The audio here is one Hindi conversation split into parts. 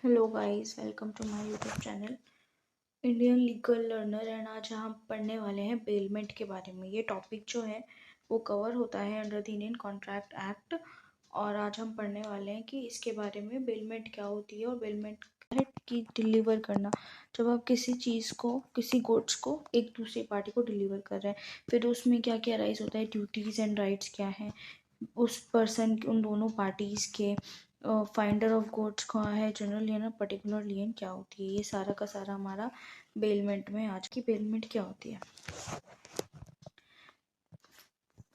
Hello guys, welcome to my YouTube channel Indian legal learner. And आज हम पढ़ने वाले हैं बेलमेंट के बारे में। ये टॉपिक जो है वो कवर होता है under the Indian contract act. और आज हम पढ़ने वाले हैं कि इसके बारे में बेलमेंट क्या होती है और बेलमेंट है कि डिलीवर करना। जब आप किसी चीज़ को, किसी गुड्स को एक दूसरी पार्टी को डिलीवर कर रहे हैं, फिर उसमें क्या क्या राइट्स होता है, ड्यूटीज़ एंड राइट्स क्या हैं उस पर्सन, उन दोनों पार्टीज़ के। फाइंडर ऑफ गुड्स कहाँ है, जनरल लियन और पर्टिकुलर लियन क्या होती है, ये सारा का सारा हमारा बेलमेंट में। आज की बेलमेंट क्या होती है?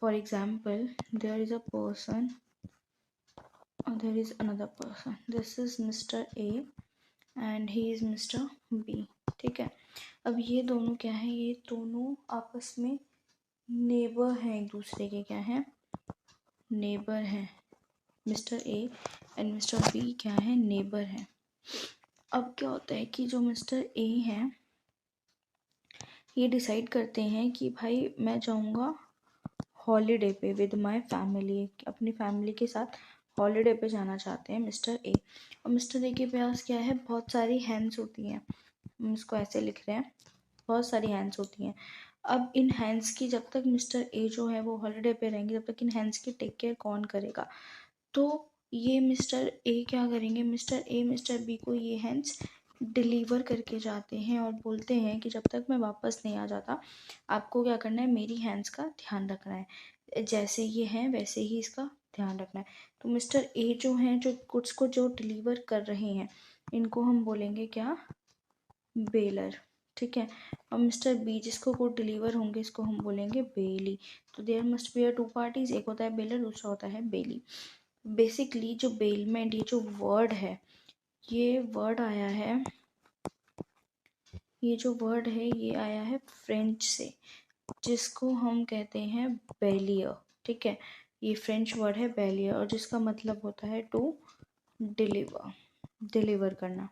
For example, there is a person, there is another person, this is mister A and he is mister B. ठीक है, अब ये दोनों क्या है, ये दोनों आपस में नेबर हैं, एक दूसरे के क्या हैं, नेबर हैं। Mister A and mister B क्या है, नेबर हैं। अब क्या होता है कि जो मिस्टर ए हैं ये डिसाइड करते हैं कि भाई मैं जाऊंगा हॉलीडे पे विद माय फैमिली, अपनी फैमिली के साथ हॉलीडे पे जाना चाहते हैं मिस्टर ए। और मिस्टर ए के पास क्या है, बहुत सारी हैंड्स होती हैं, हम इसको ऐसे लिख रहे हैं, बहुत सारी हैंड्स होती हैं। अब इन हैंड्स की, जब तक मिस्टर ए जो है वो हॉलीडे पे रहेंगे, जब तक इन हैंड्स की टेक केयर कौन करेगा? तो ये मिस्टर ए क्या करेंगे, मिस्टर ए मिस्टर बी को ये हैंड्स डिलीवर करके जाते हैं और बोलते हैं कि जब तक मैं वापस नहीं आ जाता आपको क्या करना है, मेरी हैंड्स का ध्यान रखना है, जैसे ये हैं वैसे ही इसका ध्यान रखना है। तो मिस्टर ए जो हैं, जो गुड्स को जो डिलीवर कर रहे हैं, इनको हम बोलेंगे क्या, बेलर। ठीक है, और मिस्टर बी जिसको गुड डिलीवर होंगे इसको हम बोलेंगे बेली। तो there must be two parties, एक होता है बेलर, दूसरा होता है बेली। बेसिकली जो बेलमेंट, ये जो वर्ड है, ये वर्ड आया है, ये जो वर्ड है ये आया है फ्रेंच से, जिसको हम कहते हैं बेलियर। ठीक है, ये फ्रेंच वर्ड है बेलियर, और जिसका मतलब होता है टू डिलीवर, डिलीवर करना।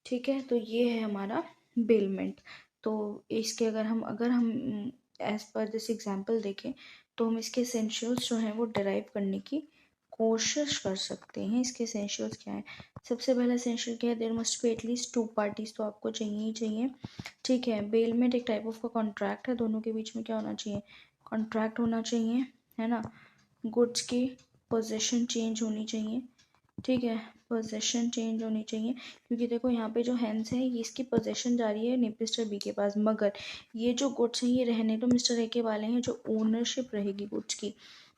ठीक है, तो ये है हमारा बेलमेंट। तो इसके अगर हम एज पर दिस एग्जांपल देखें तो हम इसके एसेंशियल्स जो हैं वो डिराइव करने की कोशिश कर सकते हैं। इसके एसेंशियल्स क्या है? सबसे पहला एसेंशियल क्या है, there must be at least two parties, तो आपको चाहिए ही चाहिए। ठीक है, बेलमेंट एक टाइप ऑफ का कॉन्ट्रैक्ट है, दोनों के बीच में क्या होना चाहिए, कॉन्ट्रैक्ट होना चाहिए, है ना। गुड्स की पोजीशन चेंज होनी चाहिए। ठीक है, पोजीशन चेंज होनी चाहिए, क्योंकि देखो यहाँ पे जो हैंड्स है ये इसकी पोजीशन जा रही है मिस्टर बी के पास, मगर ये जो गुड्स हैं ये रहने तो मिस्टर ए के वाले हैं। जो ओनरशिप रहेगी गुड्स की,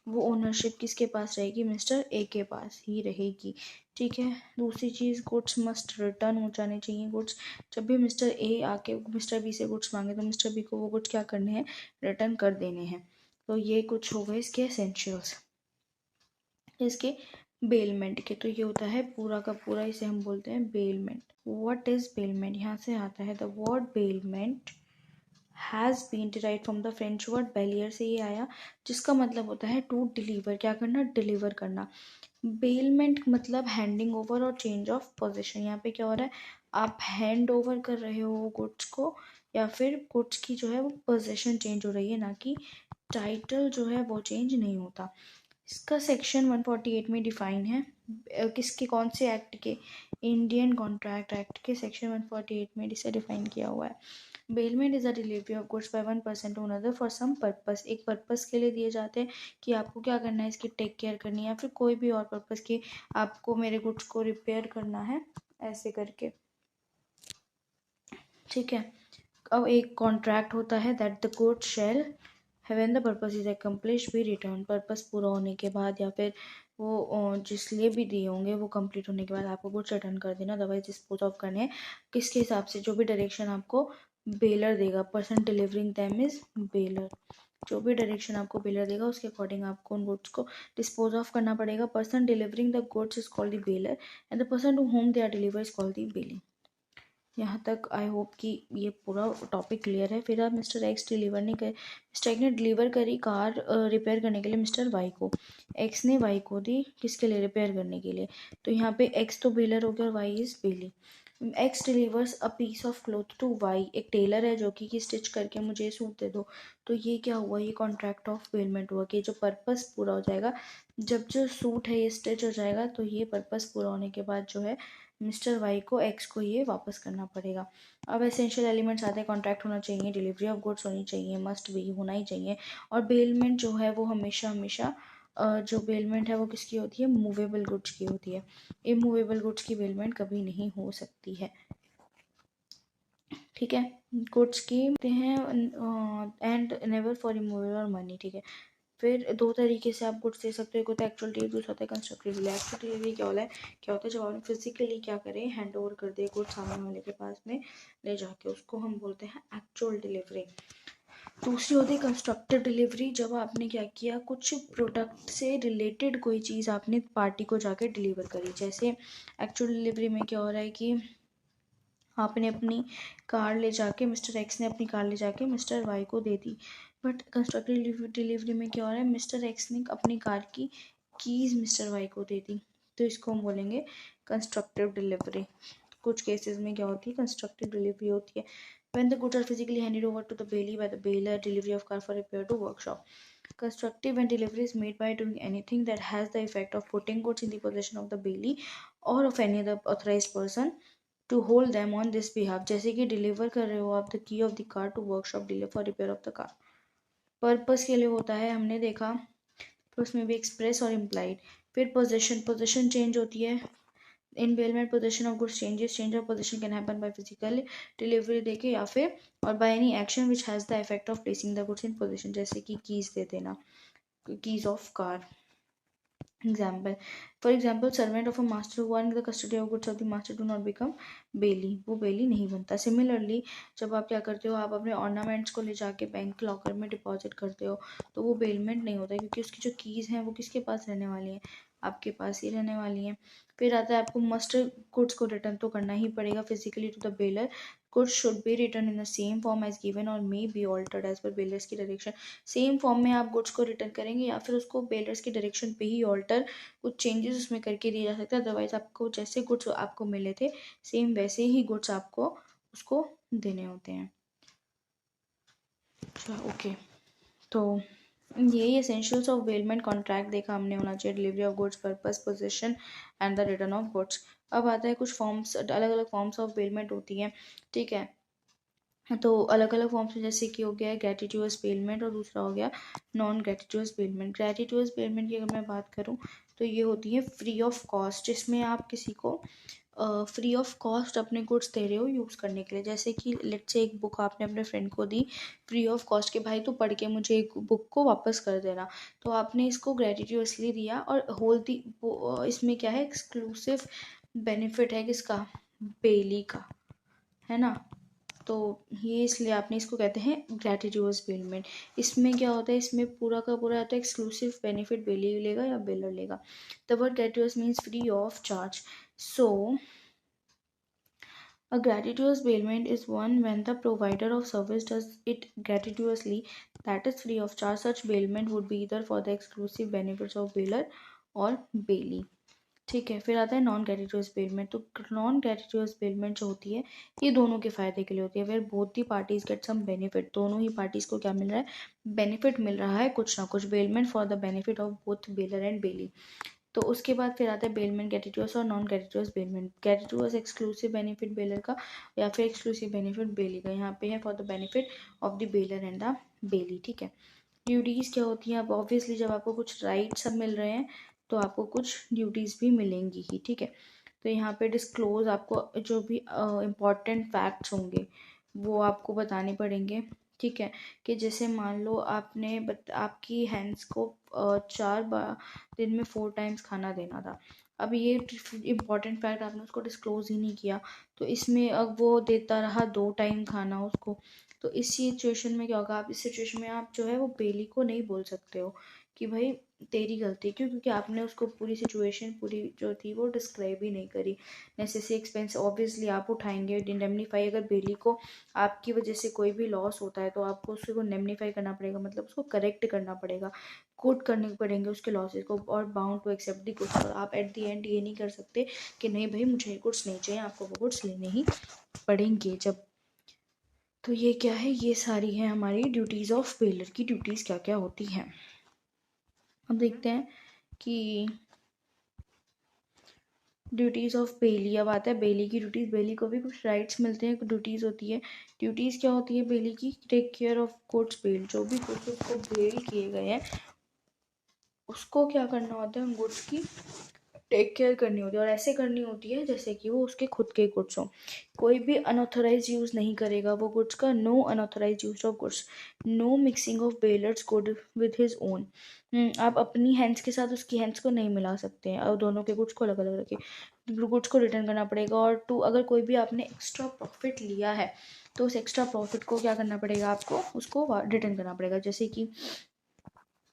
वो ओनरशिप किसके पास रहेगी, मिस्टर ए के पास ही रहेगी। ठीक है, दूसरी चीज़, गुड्स मस्ट रिटर्न हो जाने चाहिए। गुड्स जब भी मिस्टर ए आके मिस्टर बी से गुड्स मांगे तो मिस्टर बी को वो गुड्स क्या करने हैं, रिटर्न कर देने हैं। तो ये कुछ हो गए इसके एसेंशियल्स, इसके बेलमेंट के। तो ये होता है पूरा का पूरा, इसे हम बोलते हैं बेलमेंट। व्हाट इज बेलमेंट, यहाँ से आता है the word bailment has been derived from the French word bailler से ये आया, जिसका मतलब होता है टू डिलीवर, क्या करना, डिलीवर करना। बेलमेंट मतलब हैंडिंग ओवर और चेंज ऑफ पोजीशन। यहाँ पे क्या हो रहा है, आप हैंड ओवर कर रहे हो गुड्स को, या फिर गुड्स की जो है वो पोजीशन चेंज हो रही है, ना कि टाइटल जो है वो चेंज नहीं होता। इसका सेक्शन 148 में डिफाइन है, किसके, कौन से एक्ट के, इंडियन कॉन्ट्रैक्ट एक्ट के सेक्शन 148 में इसे डिफाइन किया हुआ है। Bailment is a delivery of goods by one person to another for some purpose, एक पर्पस के लिए दिए जाते हैं कि आपको क्या करना है, इसकी टेक केयर करनी है, या फिर कोई भी और पर्पस की आपको मेरे गुड्स को रिपेयर करना है, ऐसे करके। ठीक है, अब एक कॉन्ट्रैक्ट होता है that the good shall when the purpose is accomplish be return, purpose पूरा होने के बाद या फिर वो जिस लिए भी दिए होंगे वो कंप्लीट होने के बाद आपको गुड्स रिटर्न कर देना, अदरवाइज डिस्पोज ऑफ करने हैं। किसके हिसाब से, जो भी डायरेक्शन आपको बेलर देगा, person delivering them is baler, जो भी डायरेक्शन आपको बेलर देगा उसके अकॉर्डिंग आपको उन गुड्स को डिस्पोज ऑफ करना पड़ेगा। Person delivering the goods is called the bailor and the person to whom they are deliver is called the bailing. यहाँ तक आई होप कि ये पूरा टॉपिक क्लियर है। फिर आप मिस्टर एक्स डिलीवर नहीं कर, मिस्टर एक्स ने डिलीवर करी कार रिपेयर करने के लिए मिस्टर वाई को, एक्स ने वाई को दी किसके लिए, रिपेयर करने के लिए। तो यहाँ पे एक्स तो बेलर हो गया और Y is bailee. X delivers a piece of cloth to Y, एक टेलर है जो कि स्टिच करके मुझे सूट दे दो। तो ये क्या हुआ, ये कॉन्ट्रैक्ट ऑफ बेलमेंट हुआ कि जो पर्पस पूरा हो जाएगा, जब जो सूट है ये स्टिच हो जाएगा तो ये पर्पस पूरा होने के बाद जो है मिस्टर वाई को एक्स को ये वापस करना पड़ेगा। अब एसेंशियल एलिमेंट्स आते हैं, कॉन्ट्रैक्ट होना चाहिए, डिलीवरी ऑफ गुड्स होनी चाहिए, मस्ट भी होना ही चाहिए, और बेलमेंट जो है वो हमेशा हमेशा जो बेलमेंट है वो किसकी होती है, मूवेबल गुड्स की होती है। इमूवेबल गुड्स की बेलमेंट कभी नहीं हो सकती है। ठीक है, गुड्स की हैं एंड नेवर फॉर इमूवेबल और मनी। ठीक है, फिर दो तरीके से आप गुड्स दे सकते हो, एक होता है एक्चुअल डिलीवरी, दूसरा होता है कंस्ट्रक्टिव डिलीवरी। एक्चुअल डिलीवरी क्या होता है जब आपने फिजिकली क्या करें, हैंड ओवर कर दिया गुड्स सामने वाले के पास में ले जाके, उसको हम बोलते हैं एक्चुअल डिलीवरी। दूसरी होती है कंस्ट्रक्टिव डिलीवरी, जब आपने क्या किया, कुछ प्रोडक्ट से रिलेटेड कोई चीज़ आपने पार्टी को जाके डिलीवर करी। जैसे एक्चुअल डिलीवरी में क्या हो रहा है कि आपने अपनी कार ले जाके, मिस्टर एक्स ने अपनी कार ले जाके मिस्टर वाई को दे दी। बट कंस्ट्रक्टिव डिलीवरी में क्या हो रहा है, मिस्टर एक्स ने अपनी कार की कीज़ मिस्टर वाई को दे दी, तो इसको हम बोलेंगे कंस्ट्रक्टिव डिलीवरी। कुछ केसेस में क्या होती है, कंस्ट्रक्टिव डिलीवरी होती है। When the goods are physically handed over to the bailee by the bailier, delivery of car for repair to workshop. Constructive when delivery is made by doing anything that has the effect of putting goods in the possession of the bailee or of any other authorized person to hold them on this behalf. जैसे कि डिलीवर कर रहे हो आप the key of the car to workshop dealer for repair of the car, purpose के लिए होता है, हमने देखा। तो उसमें भी एक्सप्रेस और इम्प्लाइड। फिर पोजीशन चेंज होती है in bailment, position of goods change of position can happen by physical delivery देके या फिर और by any action which has the effect of placing the goods in position, जैसे कि कीज दे देना, keys of car. Example, for example, servant of a master who are in the custody of goods of the master do not become bailey, वो बेली नहीं बनता। सिमिलरली जब आप क्या करते हो, आप अपने ऑर्नामेंट्स को ले जाके बैंक लॉकर में डिपॉजिट करते हो तो वो बेलमेंट नहीं होता, क्योंकि उसकी जो कीज़ हैं वो किसके पास रहने वाली हैं, आपके पास ही रहने वाली हैं। फिर आता है आपको मस्ट गुड्स को रिटर्न तो करना ही पड़ेगा physically to the bailor. Goods should be return in the same form as given और may be altered as per बेलर्स की डायरेक्शन। सेम फॉर्म में आप गुड्स को रिटर्न करेंगे या फिर उसको बेलर्स की डायरेक्शन पे ही ऑल्टर कुछ चेंजेस उसमें करके दिया जा सकता है। अदरवाइज आपको जैसे गुड्स आपको मिले थे सेम वैसे ही गुड्स आपको उसको देने होते हैं। अच्छा ओके, तो यही एसेंशियल्स ऑफ बेलमेंट कॉन्ट्रैक्ट देखा हमने, होना चाहिए delivery of goods, purpose, position and the return of goods. अब आता है कुछ फॉर्म्स, अलग अलग फॉर्म्स ऑफ बेलमेंट होती हैं। ठीक है, तो अलग अलग फॉर्म्स में जैसे कि हो गया है ग्रेटिट्यूअस पेमेंट और दूसरा हो गया नॉन ग्रेटिट्यूअस पेमेंट। ग्रेटिट्यूअस पेमेंट की अगर मैं बात करूं तो ये होती है फ्री ऑफ कॉस्ट, जिसमें आप किसी को फ्री ऑफ कॉस्ट अपने गुड्स दे रहे हो यूज़ करने के लिए। जैसे कि लेट्स से एक बुक आपने अपने फ्रेंड को दी फ्री ऑफ कॉस्ट के, भाई तो पढ़ के मुझे एक बुक को वापस कर देना, तो आपने इसको ग्रेटिट्यूअसली दिया। और होल दी इसमें क्या है, एक्सक्लूसिव बेनिफिट है किसका, बेली का, है ना। तो ये इसलिए आपने इसको कहते हैं ग्रेटिट्यूअस पेमेंट। इसमें क्या होता है, इसमें पूरा का पूरा आता है एक्सक्लूसिव बेनिफिट बेली लेगा या बेलर लेगा। The word gratuitous means free of charge. So a gratuitous bailment is one when the provider of service does it gratuitously, that is free of charge. Such bailment would be either for the exclusive benefits of bailer or bailee। ठीक है, फिर आता है नॉन ग्रेटिट्यूअस पेमेंट। तो नॉन ग्रेटिट्यूअस पेमेंट जो होती है ये दोनों के फायदे के लिए होती है, where both the parties get some benefit, दोनों ही पार्टीज को क्या मिल रहा है, बेनिफिट मिल रहा है कुछ ना कुछ। Bailment for the benefit of both bailor and bailee. तो उसके बाद फिर आता है बेलमेंट ग्रेटिट्यूअस और non gratuitous bailment. Gratuitous exclusive benefit bailor का या फिर एक्सक्लूसिव बेनिफिट बेली का, यहाँ पे है for the benefit of the bailor and the belly. ठीक है, ड्यूटीज़ क्या होती हैं, अब ऑब्वियसली जब आपको कुछ राइट्स सब मिल रहे हैं तो आपको कुछ ड्यूटीज़ भी मिलेंगी ही। ठीक है, तो यहाँ पे डिस्क्लोज आपको जो भी इम्पॉर्टेंट फैक्ट्स होंगे वो आपको बताने पड़ेंगे। ठीक है, कि जैसे मान लो आपकी हैंड्स को 4 दिन में 4 टाइम्स खाना देना था। अब ये इम्पॉर्टेंट फैक्ट आपने उसको डिस्क्लोज ही नहीं किया, तो इसमें अब वो देता रहा 2 टाइम खाना उसको। तो इस सिचुएशन में क्या होगा, आप इस सिचुएशन में आप जो है वो बेली को नहीं बोल सकते हो कि भाई तेरी गलती क्यों, क्योंकि आपने उसको पूरी सिचुएशन पूरी जो थी वो डिस्क्राइब ही नहीं करी। नेसेसरी एक्सपेंस ऑब्वियसली आप उठाएंगे, इंडेमनीफाई, अगर बेली को आपकी वजह से कोई भी लॉस होता है तो आपको उसको इंडेमनीफाई करना पड़ेगा, मतलब उसको करेक्ट करना पड़ेगा, कोट करने पड़ेंगे उसके लॉसेस को, और bound to accept the goods. और आप एट दी एंड ये नहीं कर सकते कि नहीं भाई मुझे ये गुड्स नहीं चाहिए, आपको वो गुड्स लेने ही पड़ेंगे जब। तो ये क्या है, ये सारी है हमारी ड्यूटीज़ ऑफ बेलर की ड्यूटीज़ क्या क्या होती हैं। अब देखते हैं कि ड्यूटीज़ ऑफ बेली। अब आता है बेली की ड्यूटीज़। बेली को भी कुछ राइट्स मिलते हैं, ड्यूटीज़ होती है। ड्यूटीज़ क्या होती है बेली की? टेक केयर ऑफ गुड्स बेल्ड, जो भी गुड्स उसको बेल किए गए हैं उसको क्या करना होता है, उन गुड्स की टेक केयर करनी होती है। और ऐसे करनी होती है जैसे कि वो उसके खुद के गुड्स हों, कोई भी अनऑथराइज यूज़ नहीं करेगा वो गुड्स का। No unauthorised use of goods, no mixing of bailor's good with his own. आप अपनी हैंड्स के साथ उसकी हैंड्स को नहीं मिला सकते हैं, और दोनों के गुड्स को अलग अलग रखें। गुड्स को रिटर्न करना पड़ेगा। और टू, अगर कोई भी आपने एक्स्ट्रा प्रॉफिट लिया है तो उस एक्स्ट्रा प्रॉफिट को क्या करना पड़ेगा, आपको उसको रिटर्न करना पड़ेगा। जैसे कि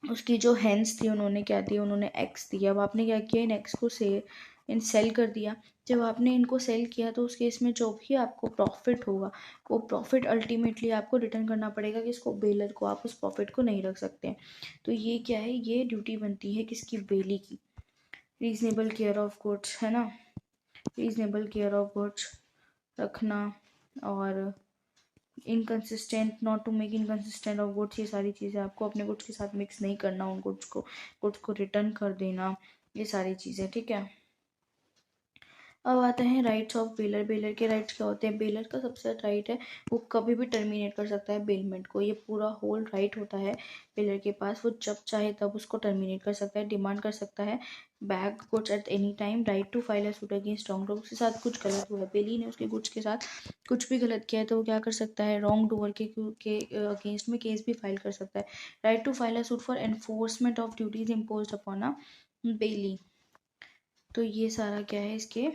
उसकी जो हैंड्स थी उन्होंने क्या दिया, उन्होंने एक्स दिया। अब आपने क्या किया, इन एक्स को इन सेल कर दिया। जब आपने इनको सेल किया तो उस केस में जो भी आपको प्रॉफिट होगा वो प्रॉफिट अल्टीमेटली आपको रिटर्न करना पड़ेगा, कि इसको बेलर को, आप उस प्रॉफिट को नहीं रख सकते हैं। तो ये क्या है, ये ड्यूटी बनती है किसकी, बेली की। रीजनेबल केयर ऑफ गुड्स है ना, रीजनेबल केयर ऑफ गुड्स रखना, और inconsistent, not to make inconsistent of goods, ये सारी चीज़ें आपको अपने गुड्स के साथ मिक्स नहीं करना, उन गुड्स को रिटर्न कर देना, ये सारी चीज़ें, ठीक है। अब आते हैं राइट्स ऑफ बेलर। बेलर के राइट्स क्या होते हैं? बेलर का सबसे राइट है वो कभी भी टर्मिनेट कर सकता है बेलमेंट को, ये पूरा होल राइट होता है बेलर के पास। वो जब चाहे तब उसको टर्मिनेट कर सकता है, डिमांड कर सकता है back goods at any time. Right to file a suit against wrongdoer, उसके साथ कुछ गलत हुआ है, बेली ने उसके गुड्स के साथ कुछ भी गलत किया है तो वो क्या कर सकता है, रॉन्ग डूअर के अगेंस्ट में केस भी फाइल कर सकता है। Right to file a suit for enforcement of duties imposed upon a bailee. तो ये सारा क्या है इसके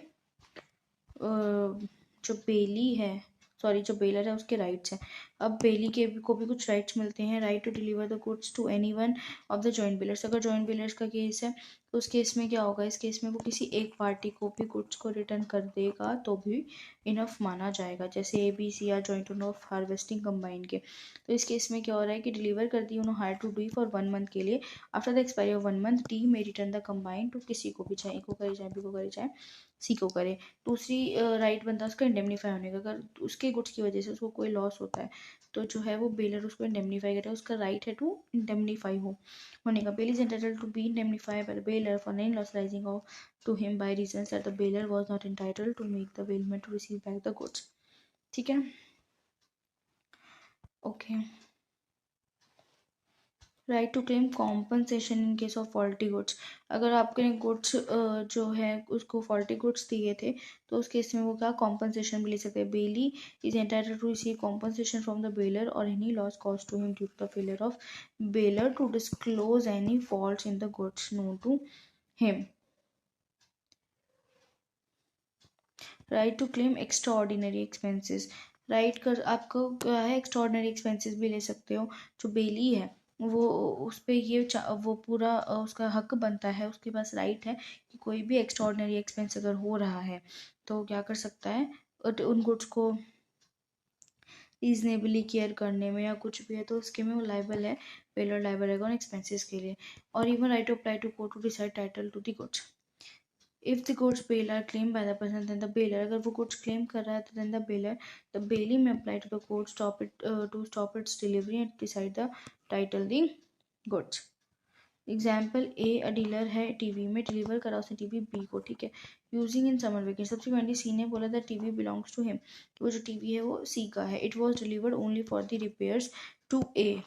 जो बेली है, सॉरी जो बेलर है उसके राइट्स हैं। अब बेली के को भी कुछ राइट्स मिलते हैं। Right to deliver the goods to any one of the joint bailors. अगर जॉइंट बेलर्स का केस है तो उस केस में क्या होगा, इस केस में वो किसी एक पार्टी को भी गुड्स को रिटर्न कर देगा तो भी इनफ माना जाएगा, जैसे ABC या जॉइंट ऑफ हार्वेस्टिंग कंबाइन के। तो इस केस में क्या हो रहा है कि डिलीवर कर दी उन्होंने hire to do for 1 month के लिए। After the expiry of 1 month डी में रिटर्न द कंबाइन टू किसी को भी, चाहे ए को करे, चाहे बी को करे, चाहे सी को करे। दूसरी राइट बनता है उसका इंडेमनीफाई होने का। अगर उसके गुड्स की वजह से उसको कोई लॉस होता है तो जो है वो बेलर उसको इंडेमनीफाई करेगा, उसका राइट है टू इंडेमनीफाई होने का। Bail is entitled to be indemnify by the bailor for any loss rising of to him by reasons that the bailor was not entitled to make the bailment to receive back the goods, ठीक है। Okay. Right to claim compensation in case of faulty goods. अगर आपके गुड्स जो है उसको फॉल्टी गुड्स दिए थे तो उस केस में वो क्या कॉम्पनसेशन भी ले सकते हैं। Bailee is entitled to receive compensation from the bailor और any loss caused to him due to the failure of bailor to disclose any faults in the goods known to him. Right to claim extraordinary expenses. Right कर आपको क्या है, एक्स्ट्रा ऑर्डिनरी एक्सपेंसेस भी ले सकते हो। जो बेली है वो उस पर ये वो पूरा उसका हक बनता है, उसके पास राइट है कि कोई भी एक्स्ट्रा ऑर्डिनरी एक्सपेंस अगर हो रहा है तो क्या कर सकता है, उन गुड्स को रीजनेबली केयर करने में या कुछ भी है तो उसके में वो लाइबल है, बेलर लाइबल रहेगा उन एक्सपेंसेस के लिए। और even right to apply to court to decide title to the goods. if the goods bail are claimed by the person, then the bailor, अगर वो goods claim कर रहा है तो then the bailey may apply to the court to stop its delivery and decide the title the goods। Example a dealer है टीवी में, डिलीवर करा उसने टीवी बी को, ठीक है, using in summer vacation. Subsequently C ने बोला था टीवी बिलोंग्स टू हिम, वो जो टीवी है वो सी का है। It was delivered only for the repairs to A,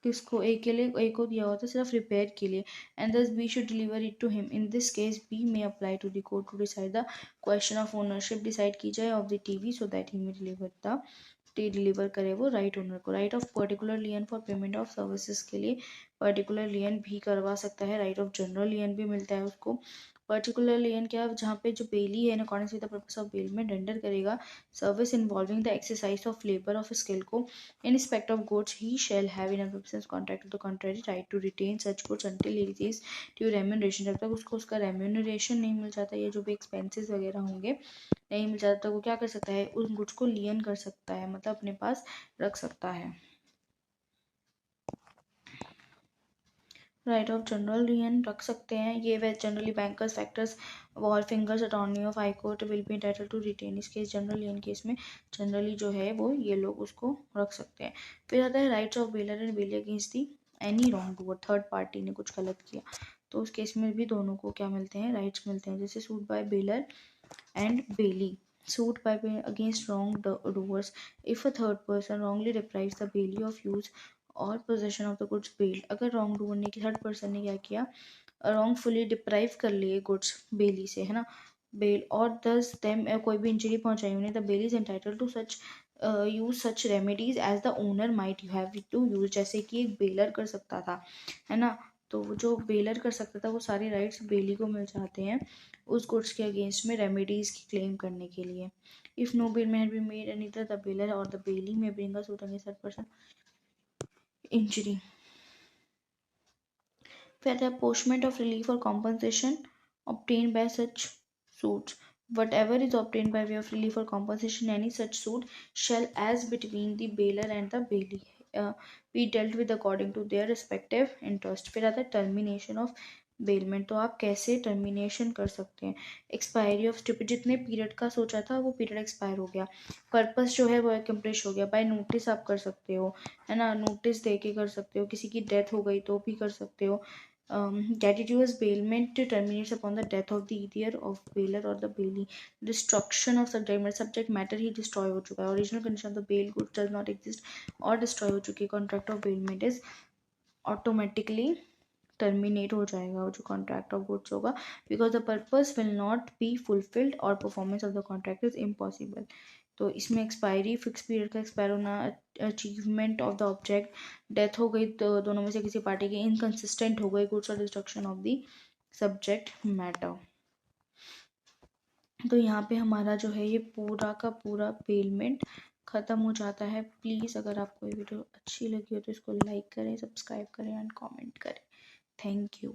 किसको, ए के लिए, ए को दिया हुआ था सिर्फ रिपेयर के लिए। And thus B should deliver it to him. In this case B may apply to the court to decide the question of ownership, decide की जाए of the TV so that he may deliver the deliver करे वो राइट ओनर को। Right of particular lien for payment of services के लिए पर्टिकुलर लियन भी करवा सकता है। राइट ऑफ जनरल लियन भी मिलता है उसको। पर्टिकुलर लियन क्या, जहाँ पे जो बेली है in accordance with the purpose of bailment render करेगा service involving the exercise of labour of skill को in respect of goods he shall have in absence contract the contrary right to retain such goods until he receives due remuneration. जब तक उसको उसका रेम्यूनरेशन नहीं मिल जाता, ये जो भी एक्सपेंसेस वगैरह होंगे नहीं मिल जाता, तो वो क्या कर सकता है, उस गुड्स को लियन कर सकता है, मतलब अपने पास रख सकता है। राइट ऑफ जनरल लियन रख सकते हैं ये वे generally bankers factors wharfingers attorney of high court will be entitled to retain. इस केस जनरल लियन केस में जनरली जो है वो ये लोग उसको रख सकते हैं। फिर आता है rights of bailor and bailee against the any wrong doer, third party ने कुछ गलत किया तो उस केस में भी दोनों को क्या मिलते हैं, राइट्स मिलते हैं। जैसे suit by bailor and Bailey. Suit by against wrong doers if a third person wrongly deprives the Bailey of use और possession of the goods bailed। अगर wrong doer ने थर्ड पर्सन ने क्या किया, wrongfully deprive कर लिए गुड्स बेली से, है ना, बेल और दस देम कोई भी इंजरी पहुंचाई उन्हें, the bailee is entitled to such use such remedies as the owner might you have to use. जैसे कि एक बेलर कर सकता था, है ना, तो जो बेलर कर सकता था वो सारे राइट्स बेली को मिल जाते हैं उस गुड्स के अगेंस्ट में रेमेडीज की क्लेम करने के लिए। If no bill may be made and either the bailor or the bailey may bring a suit against that person injury। फिर the apportionment of relief or compensation obtained by such suits। Whatever is obtained by way of relief or compensation in any such suit shall as between the bailor and the bailey be dealt with according to their respective interest। फिर आता है termination of बेलमेंट। तो आप कैसे टर्मिनेशन कर सकते हैं, एक्सपायरी ऑफ स्टिप, जितने पीरियड का सोचा था वो पीरियड एक्सपायर हो गया, पर्पस जो है वो एक्म्प्लिश हो गया। बाय नोटिस आप कर सकते हो, है ना, नोटिस दे के कर सकते हो, किसी की डेथ हो गई तो भी कर सकते हो। gratuitous bailment terminates upon the death of the either of bailor or the bailey। destruction of subject matter he destroy हो चुका है, original condition of the bail goods does not exist और destroy हो चुकी है, contract of bailment is automatically terminate हो जाएगा वो जो कॉन्ट्रैक्ट ऑफ गुड्स होगा, because the purpose will not be fulfilled और performance of the contract is impossible. तो इसमें एक्सपायरी फिक्स पीरियड का एक्सपायर होना, achievement of the object, death हो गई तो दोनों में से किसी पार्टी की, इनकन्सिस्टेंट हो गई गुड्स और destruction of the subject matter. तो यहाँ पे हमारा जो है ये पूरा का पूरा बेलमेंट ख़त्म हो जाता है। प्लीज़ अगर आपको ये वीडियो अच्छी लगी हो तो इसको लाइक करें, सब्सक्राइब करें एंड कमेंट करें। Thank you.